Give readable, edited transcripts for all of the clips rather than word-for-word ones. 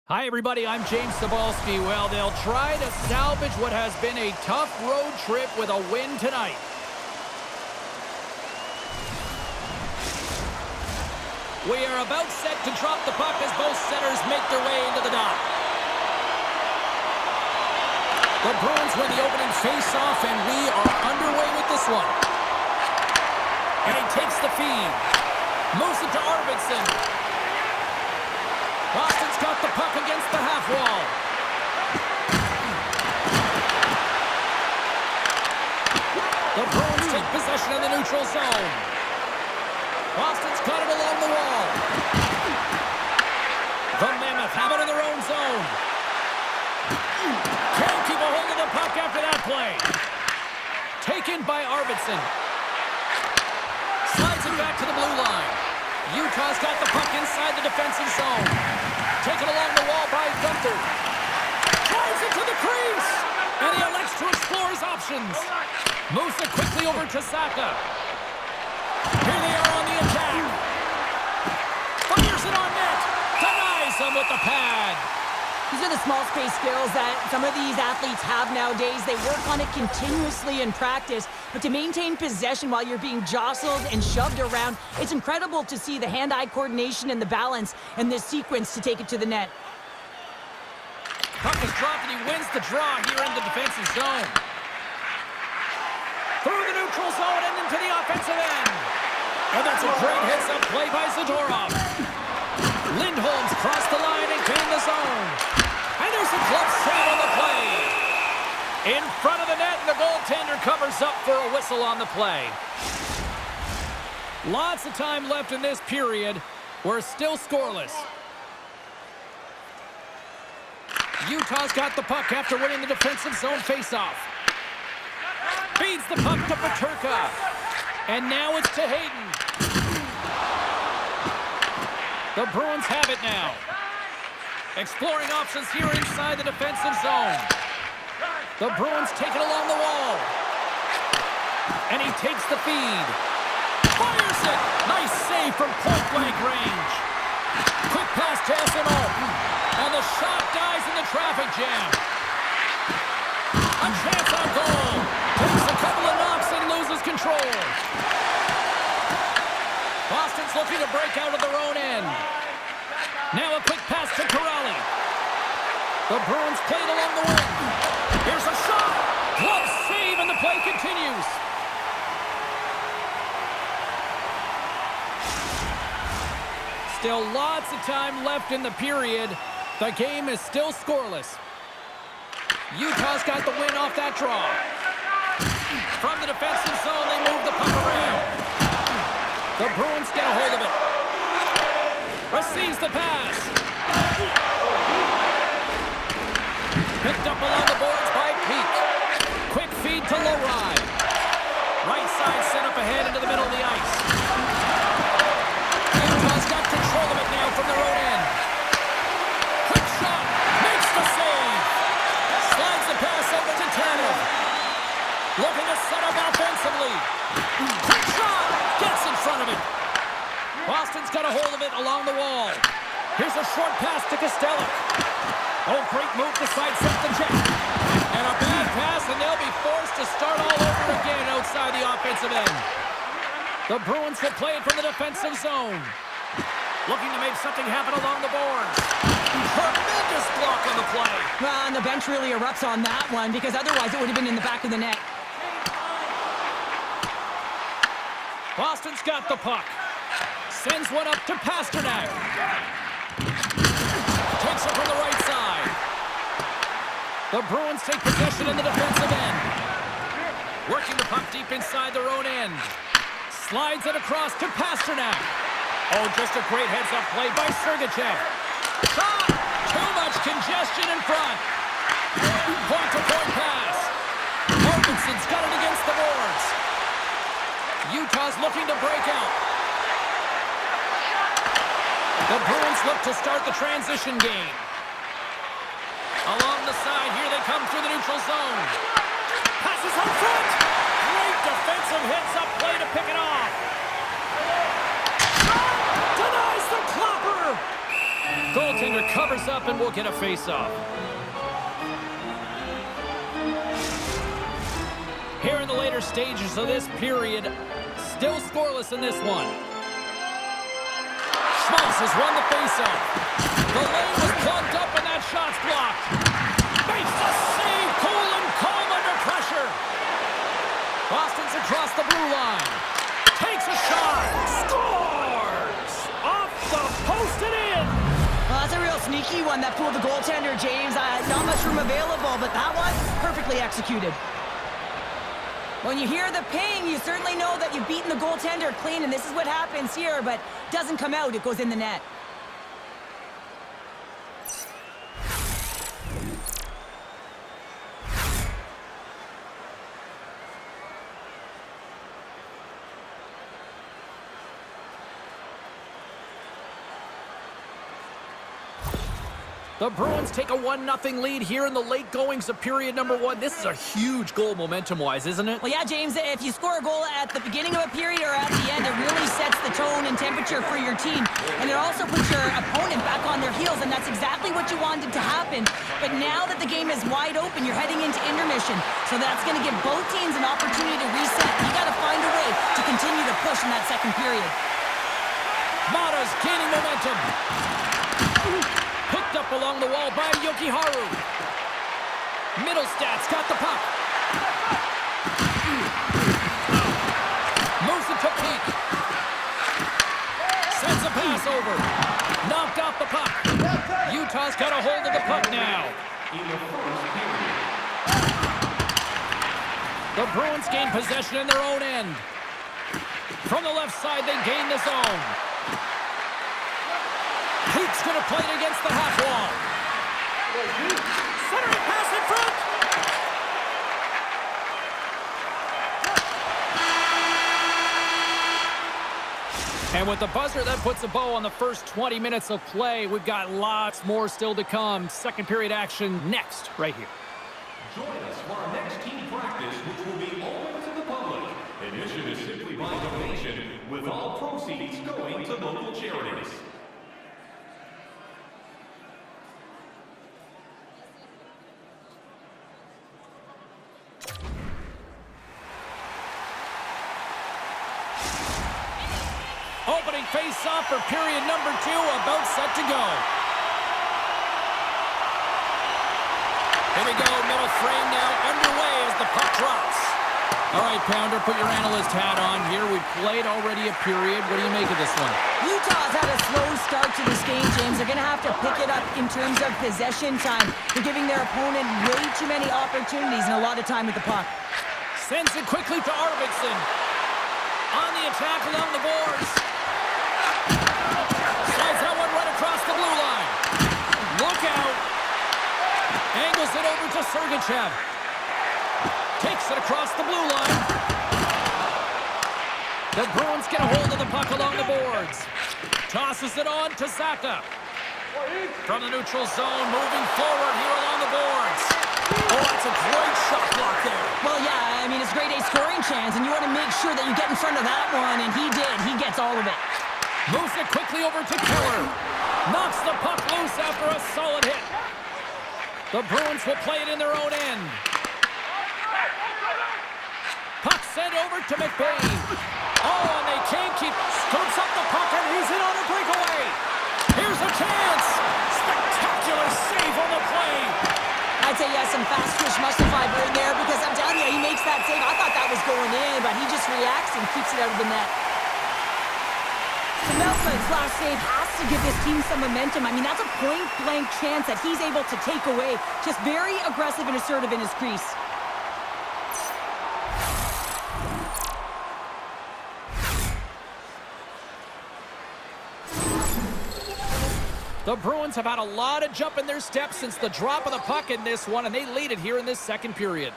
Hi, everybody. I'm James Cebulski. Well, they'll try to salvage what has been a tough road trip with a win tonight. We are about set to drop the puck as both centers make their way into the dot. The Bruins win the opening face-off, and we are underway with this one. And he takes the feed. Moves it to Arvidsson. Boston's got the puck against the half wall. The Bruins take possession of the neutral zone. Boston's got it along the wall. The Mammoth have it in their own zone. Can't keep a hold of the puck after that play. Taken by Arvidsson. Slides it back to the blue line. Utah's got the puck inside the defensive zone. Taken along the wall by Gunther. Drives it to the crease. And he elects to explore his options. Moves it quickly over to Saka. Here they are on the attack. Fires it on net. Denies them with the pad. These are the small space skills that some of these athletes have nowadays. They work on it continuously in practice, but to maintain possession while you're being jostled and shoved around, it's incredible to see the hand-eye coordination and the balance in this sequence to take it to the net. Puck is dropped and he wins the draw here in the defensive zone. Through the neutral zone and into the offensive end. And that's a great heads-up play by Zadorov. Lindholm's crossed the line and gained the zone. And there's a glove save on the play. In front of the net, and the goaltender covers up for a whistle on the play. Lots of time left in this period. We're still scoreless. Utah's got the puck after winning the defensive zone faceoff. Feeds the puck to Peterka. And now it's to Hayden. The Bruins have it now. Exploring options here inside the defensive zone. The Bruins take it along the wall. And he takes the feed. Fires it! Nice save from point-blank range. Quick pass to SMO. And the shot dies in the traffic jam. A chance on goal. Takes a couple of knocks and loses control. Boston's looking to break out of their own end. Now a quick pass to Corrali. The Bruins play it along the wing. Here's a shot. Glove save, and the play continues. Still lots of time left in the period. The game is still scoreless. Utah's got the win off that draw. From the defensive zone, they move the puck around. The Bruins get a hold of it. Receives the pass. Picked up along the boards by Peak. Quick feed to Lowry. Right side set up ahead into the middle of the ice. Utah's got control of it now from their own end. Quick shot. Makes the save. Slides the pass over to Tanner. Looking to set up offensively. Quick shot. Gets in front of it. Boston's got a hold of it along the wall. Here's a short pass to Costello. Oh, great move to sidestep the check. And a bad pass, and they'll be forced to start all over again outside the offensive end. The Bruins will play it from the defensive zone. Looking to make something happen along the boards. Tremendous block on the play. Well, and the bench really erupts on that one, because otherwise it would have been in the back of the net. Boston's got the puck. Sends one up to Pasternak. Takes it from the right side. The Bruins take possession in the defensive end. Working the puck deep inside their own end. Slides it across to Pasternak. Oh, just a great heads-up play by Sergachev. Shot! Too much congestion in front. Point-to-point pass. Arvidsson's got it against the boards. Utah's looking to break out. The Bruins look to start the transition game. Along the side, here they come through the neutral zone. Passes up front. Great defensive heads-up play to pick it off. Denies the clopper. Goaltender covers up and we'll get a face-off. Here in the later stages of this period, still scoreless in this one. Schmaltz has won the face-off. The lane was plugged up and that shot's blocked. Makes the save, cool and calm under pressure. Boston's across the blue line. Takes a shot. Scores! Off the post and in. Well, that's a real sneaky one that fooled the goaltender, James. Not much room available, but that one, perfectly executed. When you hear the ping, you certainly know that you've beaten the goaltender clean, and this is what happens here, but doesn't come out, it goes in the net. The Bruins take a 1-0 lead here in the late goings of period number 1. This is a huge goal momentum-wise, isn't it? Well, yeah, James, if you score a goal at the beginning of a period or at the end, it really sets the tone and temperature for your team. And it also puts your opponent back on their heels, and that's exactly what you wanted to happen. But now that the game is wide open, you're heading into intermission. So that's going to give both teams an opportunity to reset. You got to find a way to continue to push in that second period. Mata's gaining momentum. Picked up along the wall by Yokiharu. Middlestad's got the puck. Moves it to Peak. Sends a pass over. Knocked off the puck. Utah's got a hold of the puck now. The Bruins gain possession in their own end. From the left side, they gain the zone. Peak's going to play it against the half wall. Centering pass in front. And with the buzzer, that puts a bow on the first 20 minutes of play. We've got lots more still to come. Second period action next, right here. Join us for our next team practice, which will be open to the public. Admission is simply by donation, with all proceeds going to local charities. Opening face-off for period number 2, about set to go. Here we go, middle frame now underway as the puck drops. All right, Pounder, put your analyst hat on here. We've played already a period. What do you make of this one? Utah's had a slow start to this game, James. They're going to have to pick it up in terms of possession time. They're giving their opponent way too many opportunities and a lot of time with the puck. Sends it quickly to Arvidsson. On the attack along the boards. Slides that one right across the blue line. Look out. Angles it over to Sergachev. Takes it across the blue line. The Bruins get a hold of the puck along the boards. Tosses it on to Zaka. From the neutral zone, moving forward here along the boards. Oh, that's a great shot block there. Well, yeah, I mean, it's grade A scoring chance, and you want to make sure that you get in front of that one, and he did. He gets all of it. Moves it quickly over to Keller. Knocks the puck loose after a solid hit. The Bruins will play it in their own end. Puck sent over to McBain. Oh, and they can't keep. Scoops up the puck, and he's in on a breakaway. Here's a chance. Spectacular save on the play. I'd say, yeah, some fast twitch muscle fiber in there, because I'm telling you, he makes that save. I thought that was going in, but he just reacts and keeps it out of the net. Melton's last save has to give this team some momentum. I mean, that's a point-blank chance that he's able to take away. Just very aggressive and assertive in his crease. The Bruins have had a lot of jump in their steps since the drop of the puck in this one, and they lead it here in this second period.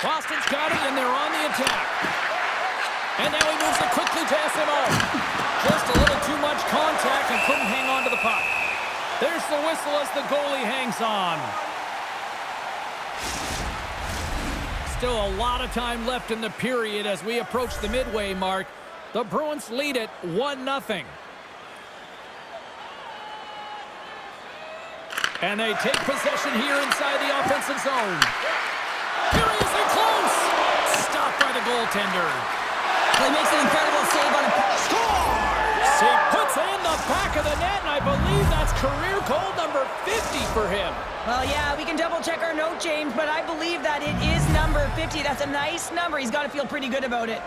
Boston's got it, and they're on the attack. And now he moves it quickly to SMO. Just a little too much contact and couldn't hang on to the puck. There's the whistle as the goalie hangs on. Still a lot of time left in the period as we approach the midway mark. The Bruins lead it 1-0. And they take possession here inside the offensive zone. Here he is in close. Stopped by the goaltender. He makes an incredible save on a Scores! He puts it in the back of the net, and I believe that's career goal number 50 for him. Well, yeah, we can double-check our note, James, but I believe that it is number 50. That's a nice number. He's got to feel pretty good about it.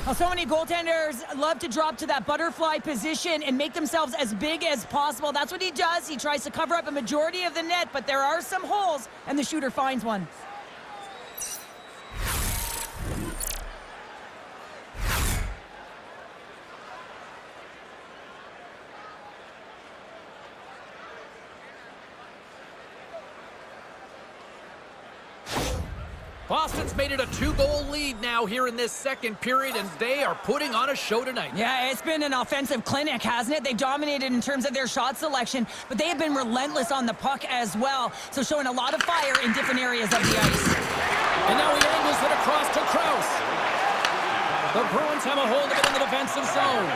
Well, so many goaltenders love to drop to that butterfly position and make themselves as big as possible. That's what he does. He tries to cover up a majority of the net, but there are some holes, and the shooter finds one. Boston's made it a 2-goal lead now here in this second period, and they are putting on a show tonight. Yeah, it's been an offensive clinic, hasn't it? They dominated in terms of their shot selection, but they have been relentless on the puck as well, so showing a lot of fire in different areas of the ice. And now he angles it across to Kraus. The Bruins have a hold of it in the defensive zone.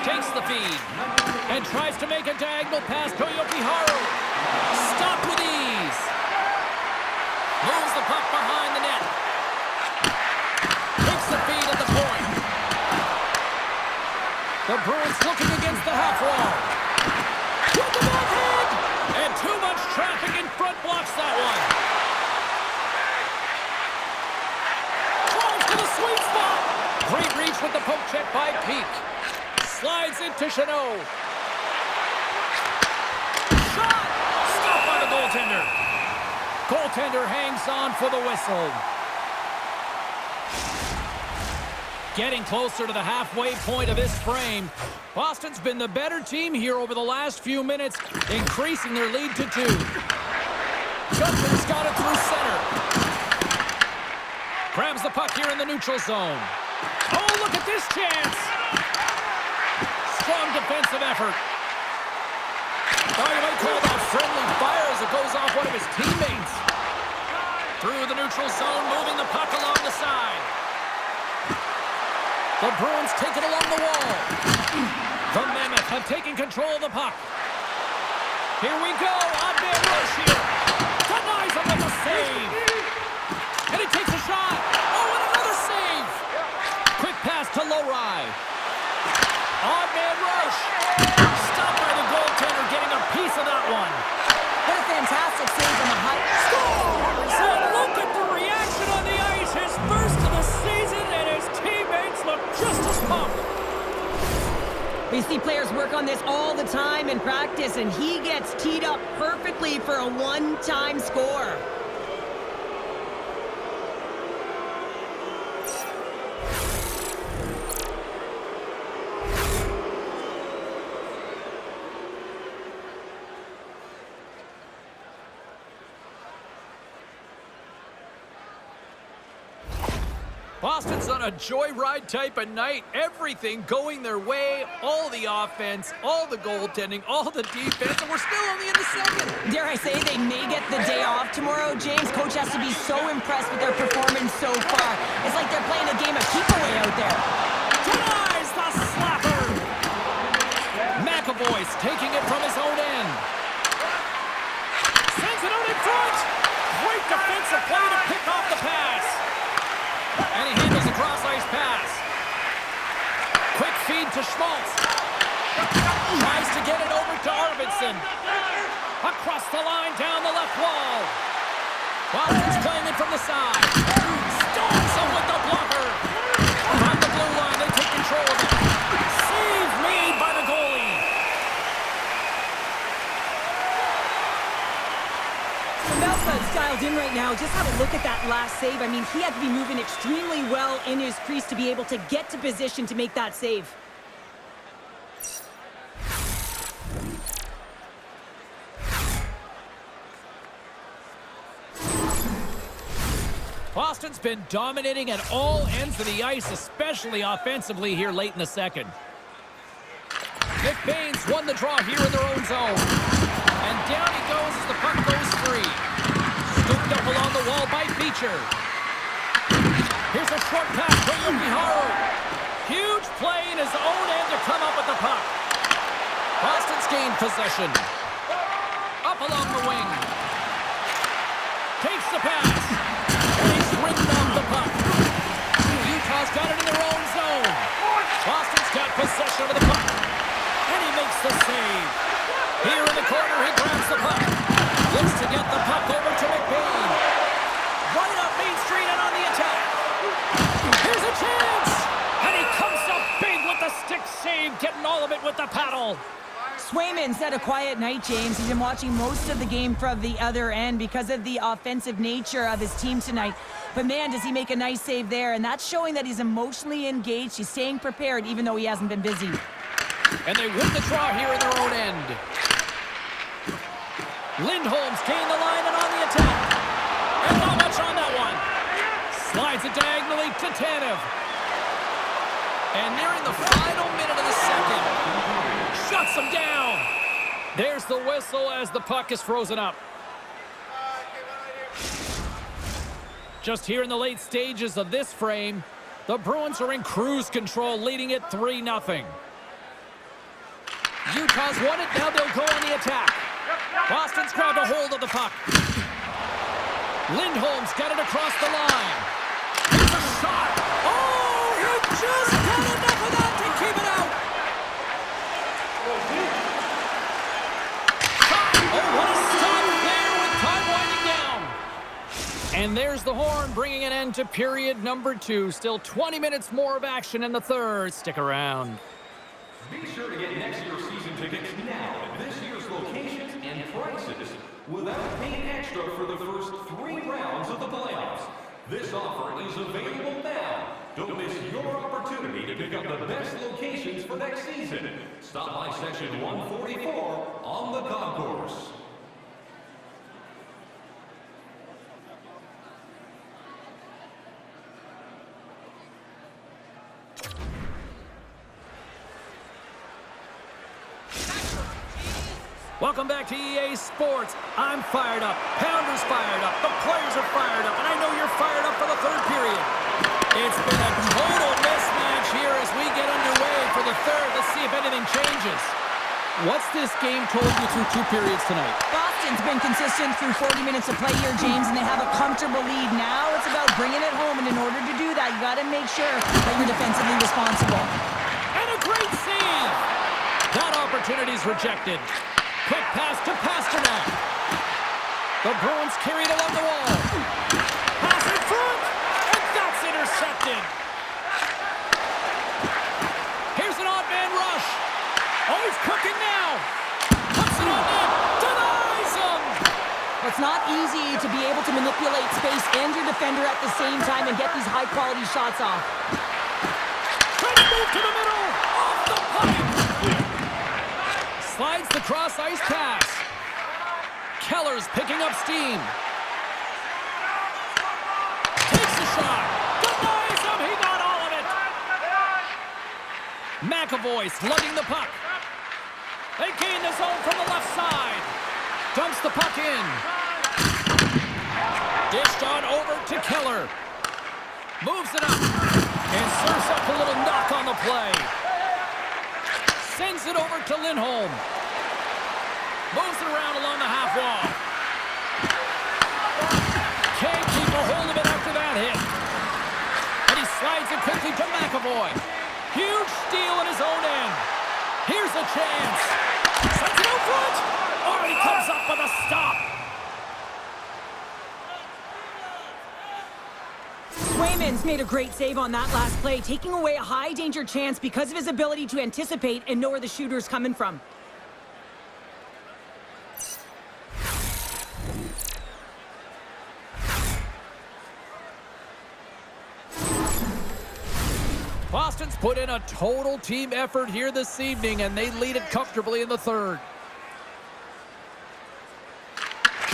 Takes the feed and tries to make a diagonal pass to Yokiharu. Stopped with ease. Moves the puck behind the net. Takes the feed at the point. The Bruins looking against the half wall. With the backhand! And too much traffic in front blocks that one. Drives to the sweet spot. Great reach with the poke check by Peak. Slides into Chanot. Shot! Stopped by the goaltender. Goaltender hangs on for the whistle. Getting closer to the halfway point of this frame. Boston's been the better team here over the last few minutes, increasing their lead to 2. Justin's got it through center. Grabs the puck here in the neutral zone. Oh, look at this chance! Strong defensive effort. Oh, you might call that friendly fire as it goes off one of his teammates. Through the neutral zone, moving the puck along the side. The Bruins take it along the wall. The Mammoth have taken control of the puck. Here we go, odd-man rush here. Denies him with a save. And he takes a shot. Oh, and another save. Quick pass to Lowry. Odd-man rush. Stopped by the goaltender, getting a piece of that one. What a fantastic save on the high. Scores! And look at the reaction on the ice. His first of the season, and his teammates look just as pumped. We see players work on this all the time in practice, and he gets teed up perfectly for a one-time score. Boston's on a joyride type of night. Everything going their way. All the offense, all the goaltending, all the defense, and we're still only in the second. Dare I say they may get the day off tomorrow, James? Coach has to be so impressed with their performance so far. It's like they're playing a game of keep-away out there. Denies the slapper. McAvoy's taking it from his own end. Sends it out in front. Great defensive play to pick off the pass. And he handles a cross-ice pass. Quick feed to Schmaltz. Tries to get it over to Arvidsson. Across the line, down the left wall. Boston's playing it from the side. Stomps him with the blocker. From the blue line, they take control of it. Save made by the goalie. Melka's dialed in right now. Just have a look at that last save. I mean, he had to be moving extremely well in his crease to be able to get to position to make that save. Boston's been dominating at all ends of the ice, especially offensively here late in the second. Nick Baines won the draw here in their own zone. And down he goes as the puck goes free. Scooped up along the wall by Beecher. a short pass to Yokiharu. Huge play in his own end to come up with the puck. Boston's gained possession. Up along the wing. Takes the pass. And he's ridden off the puck. Utah's got it in their own zone. Boston's got possession of the puck. And he makes the save. Here in the corner, he grabs the puck. Looks to get the puck over to McBain. Right up Main Street and on the attack. Here's a chance. And he comes up big with the stick save, getting all of it with the paddle. Swayman's had a quiet night, James. He's been watching most of the game from the other end because of the offensive nature of his team tonight. But man, does he make a nice save there, and that's showing that he's emotionally engaged. He's staying prepared even though he hasn't been busy. And they win the draw here in their own end. Lindholm's gained the line and on the attack. And not much on that one. Slides it diagonally to Tanev. And nearing the final minute of the second. Shuts him down. There's the whistle as the puck is frozen up. Just here in the late stages of this frame, the Bruins are in cruise control, leading it 3-0. Utah's won it, now they'll go on the attack. Boston's grabbed a hold of the puck. Lindholm's got it across the line. Here's a shot. Oh, he just got enough of that to keep it out. Oh, what a stop there with time winding down. And there's the horn bringing an end to period number 2. Still 20 minutes more of action in the third. Stick around. Be sure to get next year's season tickets now at this year's locations and prices without paying extra for the first 3 rounds of the playoffs. This offer is available now. Don't miss your opportunity to pick up the best locations for next season. Stop by section 144 on the concourse. Welcome back to EA Sports. I'm fired up. Pounder's fired up. The players are fired up. And I know you're fired up for the third period. It's been a total mismatch here as we get underway for the third. Let's see if anything changes. What's this game told you through 2 periods tonight? Boston's been consistent through 40 minutes of play here, James, and they have a comfortable lead. Now it's about bringing it home, and in order to do that, you got to make sure that you're defensively responsible. And a great save. That opportunity's rejected. Quick pass to Pasternak. The Bruins carried along the wall. Pass in front, and that's intercepted. Here's an odd man rush. Oh, he's cooking now. Puts it on net. Denies him. It's not easy to be able to manipulate space and your defender at the same time and get these high-quality shots off. Trying to move to the middle. Off the pipe. Slides the cross-ice pass. Keller's picking up steam. Takes the shot. Denies him. He got all of it. McAvoy slugging the puck. They gain the zone from the left side. Dumps the puck in. Dished on over to Keller. Moves it up. And serves up a little knock on the play. Sends it over to Lindholm. Moves it around along the half wall. Can't keep a hold of it after that hit. And he slides it quickly to McAvoy. Huge steal in his own end. Here's a chance. Sends it out front. Oh, he comes up with a stop. Swayman's made a great save on that last play, taking away a high-danger chance because of his ability to anticipate and know where the shooter's coming from. Boston's put in a total team effort here this evening, and they lead it comfortably in the third.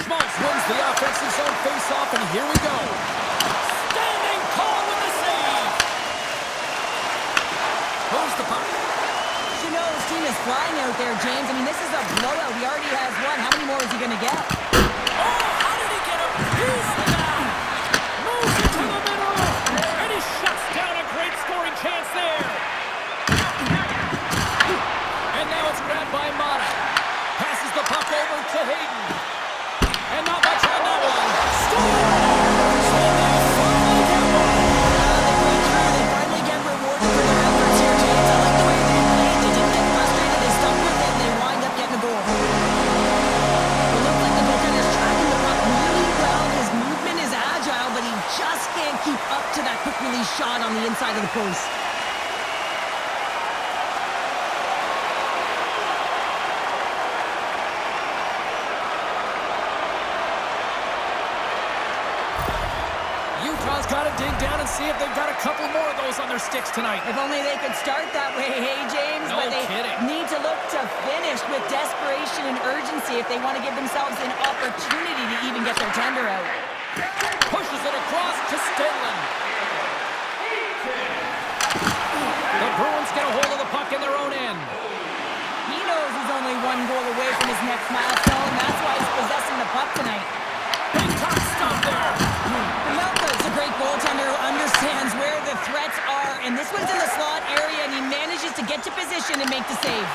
Schmaltz wins the offensive zone face-off, and here we go. Standing tall with the save. Moves the puck. You know his team is flying out there, James. I mean, this is a blowout. He already has one. How many more is he going to get? Oh, how did he get him? He's the guy. Moves it to the middle, and he shot on the inside of the post. Utah's got to dig down and see if they've got a couple more of those on their sticks tonight. If only they could start that way, hey, James? No but they kidding. need to look to finish with desperation and urgency if they want to give themselves an opportunity to even get their tender out. Pushes it across to Stenlund. The Bruins get a hold of the puck in their own end. He knows he's only one goal away from his next milestone. That's why he's possessing the puck tonight. Big time stop there. Melka's a great goaltender who understands where the threats are, and this one's in the slot area, and he manages to get to position and make the save.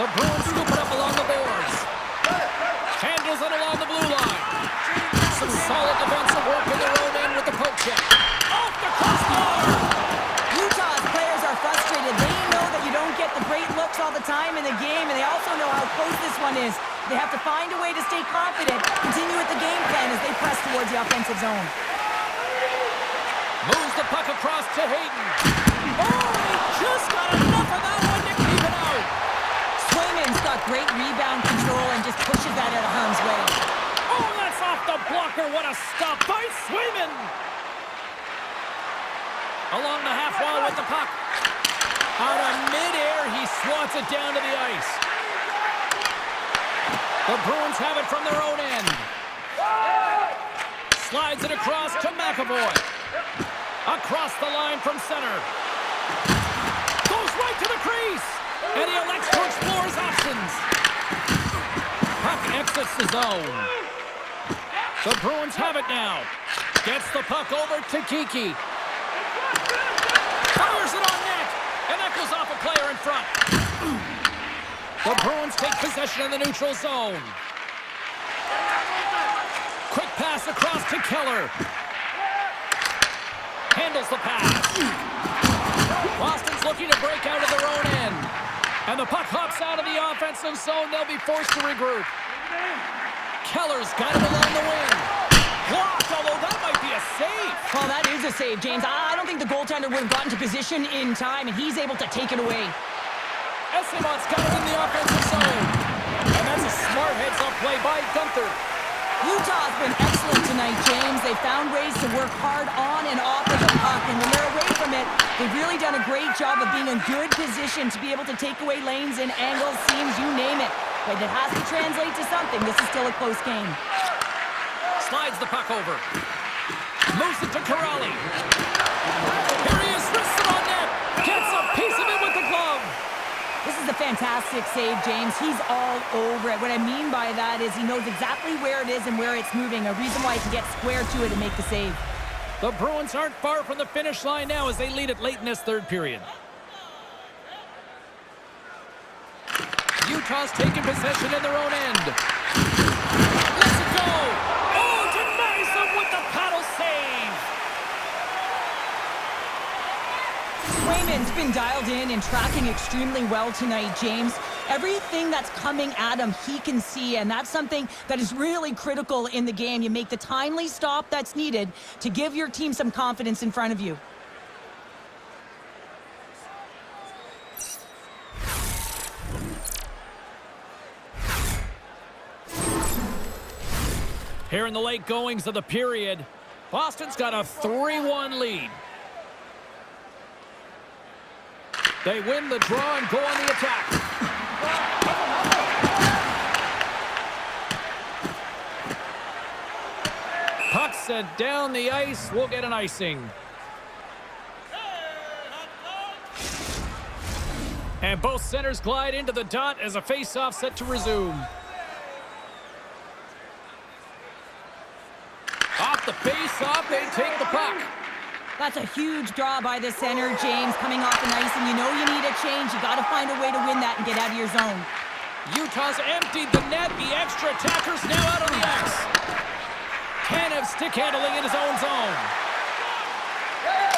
The Bruins scoop it up along the boards. Handles it along the blue line. Some solid defensive work in their own end with the poke check. Off the crossbar! Utah's players are frustrated. They know that you don't get the great looks all the time in the game, and they also know how close this one is. They have to find a way to stay confident, continue with the game plan as they press towards the offensive zone. Moves the puck across to Hayden. Oh, he just got enough of that one to keep it out. Swayman's got great rebound control and just pushes that out of harm's way. Oh, that's off the blocker. What a stop by Swayman. Along the half wall with the puck. Out of midair, he swats it down to the ice. The Bruins have it from their own end. Slides it across to McAvoy. Across the line from center. Goes right to the crease. And he elects to explore his options. Puck exits the zone. The Bruins have it now. Gets the puck over to Kiki. Fires it on net. And that goes off a player in front. The Bruins take possession in the neutral zone. Quick pass across to Keller. Handles the pass. Boston's looking to break out of their own end. And the puck hops out of the offensive zone. They'll be forced to regroup. Keller's got it along the wing. Blocked, although that might be a save. Well, that is a save, James. I don't think the goaltender would have gotten to position in time, and he's able to take it away. Esteban's got it in the offensive zone. And that's a smart heads-up play by Gunther. Utah's been excellent tonight, James. They found ways to work hard on and off of the puck, and when they're away from it, they've really done a great job of being in good position to be able to take away lanes and angles, seams, you name it. But it has to translate to something. This is still a close game. Slides the puck over. Moves it to Corrali. Here he is, wrists it on net. Gets a piece of it with the glove. This is a fantastic save, James. He's all over it. What I mean by that is he knows exactly where it is and where it's moving, a reason why he can get square to it and make the save. The Bruins aren't far from the finish line now as they lead it late in this third period. Utah's taking possession in their own end. Let's it go! Oh, denies them with the paddle save! Swayman's been dialed in and tracking extremely well tonight, James. Everything that's coming at him, he can see, and that's something that is really critical in the game. You make the timely stop that's needed to give your team some confidence in front of you. Here in the late goings of the period, Boston's got a 3-1 lead. They win the draw and go on the attack. Puck sent down the ice. We'll get an icing. And both centers glide into the dot as a face-off set to resume. Off the face-off, they take the puck. That's a huge draw by the center, James, coming off the ice, and you know you need a change. You got to find a way to win that and get out of your zone. Utah's emptied the net. The extra attacker's now out on the ice. Tanev stick handling in his own zone.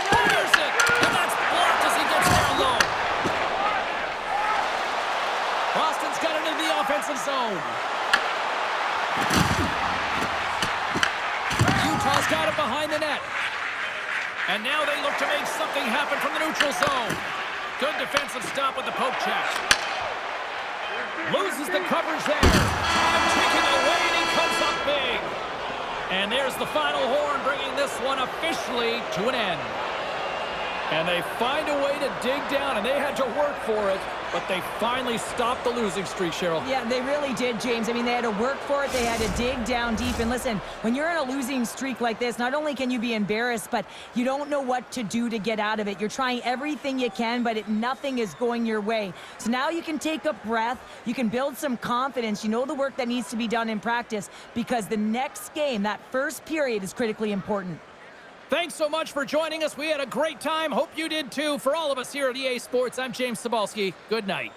Fires it, and that's blocked as he gets down low. Boston's got it into the offensive zone. Utah's got it behind the net. And now they look to make something happen from the neutral zone. Good defensive stop with the poke check. Loses the coverage there. Time ticking away, and he comes up big. And there's the final horn, bringing this one officially to an end. And they find a way to dig down, and they had to work for it, but they finally stopped the losing streak, Cheryl. Yeah, they really did, James. I mean, they had to work for it. They had to dig down deep. And listen, when you're in a losing streak like this, not only can you be embarrassed, but you don't know what to do to get out of it. You're trying everything you can, but nothing is going your way. So now you can take a breath. You can build some confidence. You know the work that needs to be done in practice, because the next game, that first period, is critically important. Thanks so much for joining us. We had a great time. Hope you did too. For all of us here at EA Sports, I'm James Cebulski. Good night.